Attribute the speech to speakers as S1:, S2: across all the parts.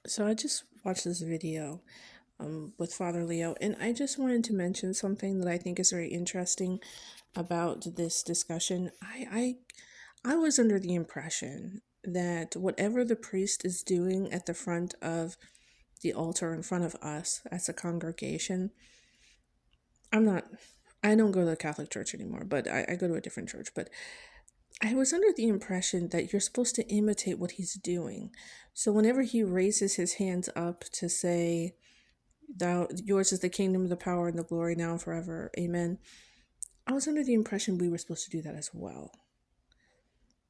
S1: So I just watched this video with Father Leo, and I just wanted to mention something that I think is very interesting about this discussion. I was under the impression that whatever the priest is doing at the front of the altar in front of us as a congregation, I'm not. I don't go to the Catholic Church anymore, but I go to a different church. But I was under the impression that you're supposed to imitate what he's doing. So whenever he raises his hands up to say, Thou yours is the kingdom, the power, and the glory now and forever. Amen. I was under the impression we were supposed to do that as well.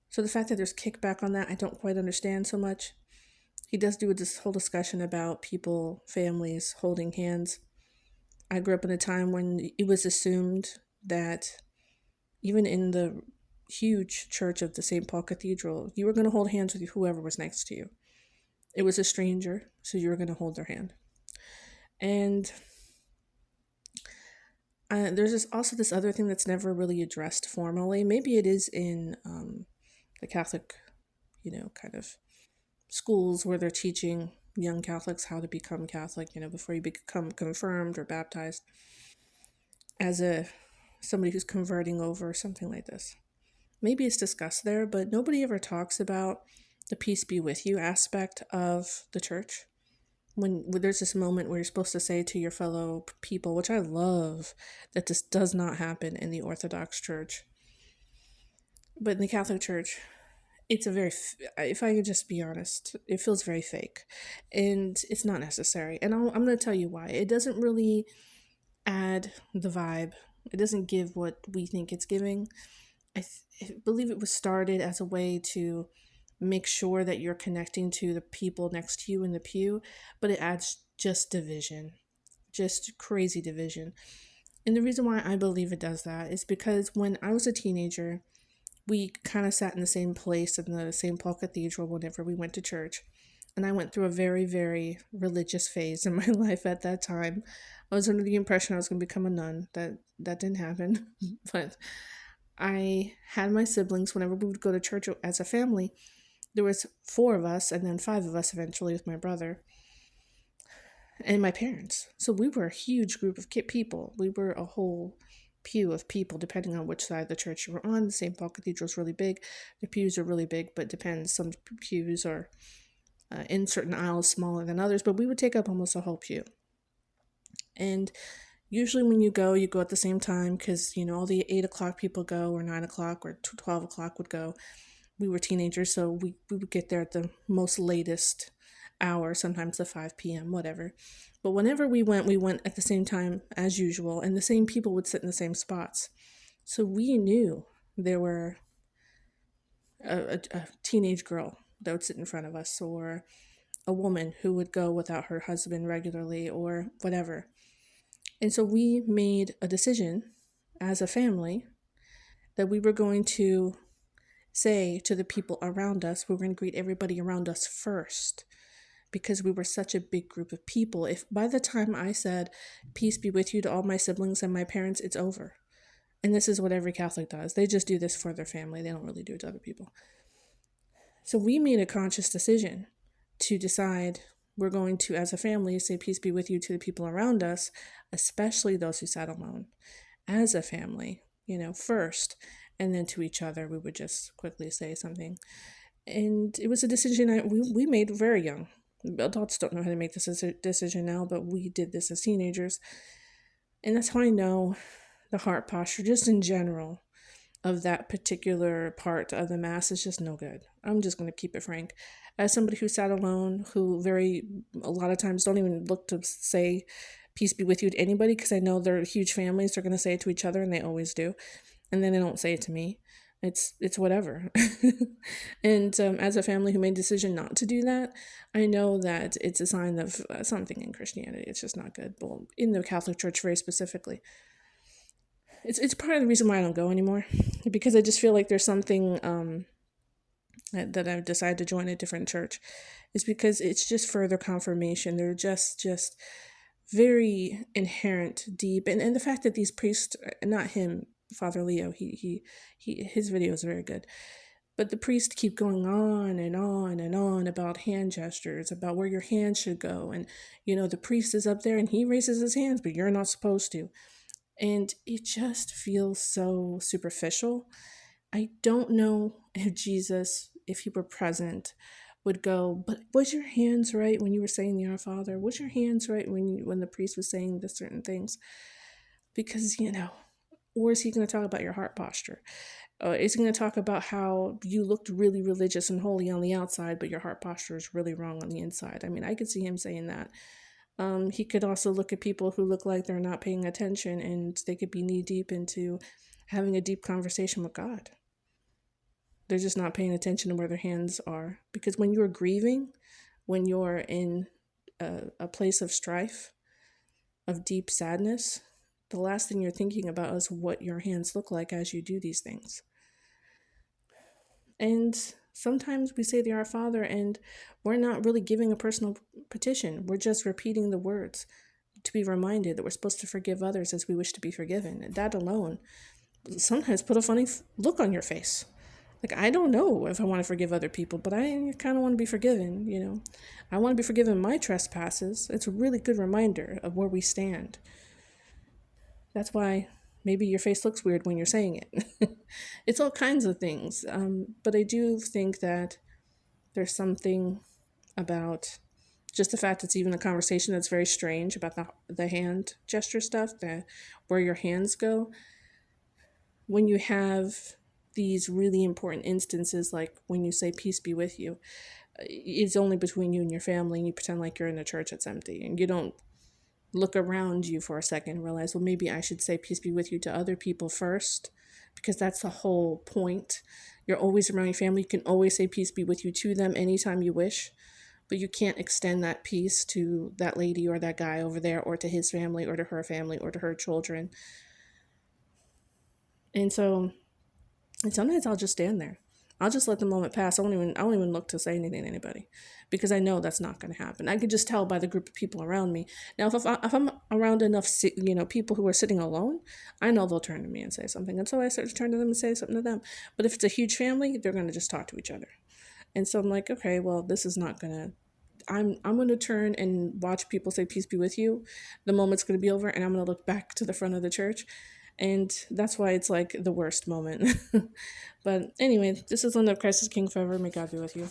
S1: So the fact that there's kickback on that, I don't quite understand so much. He does do this whole discussion about people, families holding hands. I grew up in a time when it was assumed that even in the huge church of the St. Paul Cathedral, you were going to hold hands with whoever was next to you. It was a stranger, so you were going to hold their hand. And there's also this other thing that's never really addressed formally. Maybe it is in the Catholic, kind of schools where they're teaching young Catholics how to become Catholic, before you become confirmed or baptized as somebody who's converting over, something like this. Maybe it's discussed there, but nobody ever talks about the peace be with you aspect of the church. When there's this moment where you're supposed to say to your fellow people, which I love, that this does not happen in the Orthodox Church. But in the Catholic Church, it's if I could just be honest, it feels very fake. And it's not necessary. And I'm going to tell you why. It doesn't really add the vibe, it doesn't give what we think it's giving. I believe it was started as a way to make sure that you're connecting to the people next to you in the pew, but it adds just division, just crazy division. And the reason why I believe it does that is because when I was a teenager, we kind of sat in the same place in the St. Paul Cathedral whenever we went to church. And I went through a very, very religious phase in my life at that time. I was under the impression I was going to become a nun. That didn't happen. But I had my siblings whenever we would go to church as a family. There was four of us and then five of us eventually with my brother and my parents. So we were a huge group of people. We were a whole pew of people, depending on which side of the church you were on. The St. Paul Cathedral is really big. The pews are really big, but depends. Some pews are in certain aisles smaller than others, but we would take up almost a whole pew. And usually when you go at the same time because, all the 8 o'clock people go or 9 o'clock or 12 o'clock would go. We were teenagers, so we would get there at the most latest hour, sometimes the 5 p.m., whatever. But whenever we went at the same time as usual, and the same people would sit in the same spots. So we knew there were a teenage girl that would sit in front of us, or a woman who would go without her husband regularly, or whatever. And so we made a decision as a family that we were going to say to the people around us, we were going to greet everybody around us first, because we were such a big group of people. If by the time I said, peace be with you to all my siblings and my parents, it's over. And this is what every Catholic does. They just do this for their family. They don't really do it to other people. So we made a conscious decision to decide we're going to, as a family, say peace be with you to the people around us, especially those who sat alone, as a family, first, and then to each other, we would just quickly say something. And it was a decision we made very young. Adults don't know how to make this decision now, but we did this as teenagers. And that's how I know the heart posture, just in general, of that particular part of the Mass is just no good. I'm just going to keep it frank. As somebody who sat alone, who a lot of times don't even look to say peace be with you to anybody, because I know they're huge families, they're going to say it to each other, and they always do. And then they don't say it to me. It's whatever. And as a family who made a decision not to do that, I know that it's a sign of something in Christianity. It's just not good. Well, in the Catholic Church very specifically. It's part of the reason why I don't go anymore, because I just feel like there's something that I've decided to join a different church, is because it's just further confirmation. They're just very inherent, deep, and the fact that these priests, not him, Father Leo, his video is very good, But the priests keep going on and on and on about hand gestures, about where your hand should go. And, the priest is up there and he raises his hands, but you're not supposed to. And it just feels so superficial. I don't know if Jesus, if he were present, would go, but was your hands right when you were saying the Our Father? Was your hands right when the priest was saying the certain things? Because, or is he going to talk about your heart posture? Is he going to talk about how you looked really religious and holy on the outside, but your heart posture is really wrong on the inside? I mean, I could see him saying that. He could also look at people who look like they're not paying attention, and they could be knee deep into having a deep conversation with God. They're just not paying attention to where their hands are. Because when you're grieving, when you're in a place of strife, of deep sadness, the last thing you're thinking about is what your hands look like as you do these things. And sometimes we say the Our Father and we're not really giving a personal petition. We're just repeating the words to be reminded that we're supposed to forgive others as we wish to be forgiven. And that alone sometimes put a funny look on your face. Like, I don't know if I want to forgive other people, but I kind of want to be forgiven, I want to be forgiven my trespasses. It's a really good reminder of where we stand. That's why maybe your face looks weird when you're saying it. It's all kinds of things. But I do think that there's something about just the fact it's even a conversation that's very strange about the hand gesture stuff, where your hands go. When you have these really important instances, like when you say peace be with you, it's only between you and your family, and you pretend like you're in a church that's empty, and you don't look around you for a second and realize, well, maybe I should say peace be with you to other people first, because that's the whole point. You're always around your family. You can always say peace be with you to them anytime you wish, but you can't extend that peace to that lady or that guy over there, or to his family or to her family or to her children. And sometimes I'll just stand there. I'll just let the moment pass. I don't even look to say anything to anybody, because I know that's not going to happen. I can just tell by the group of people around me. Now, if I'm around enough, people who are sitting alone, I know they'll turn to me and say something. And so I start to turn to them and say something to them. But if it's a huge family, they're going to just talk to each other. And so I'm like, okay, well, this is not going to, I'm going to turn and watch people say peace be with you. The moment's going to be over, and I'm going to look back to the front of the church. And that's why it's like the worst moment. But anyway, this is Linda of Christ is King forever. May God be with you.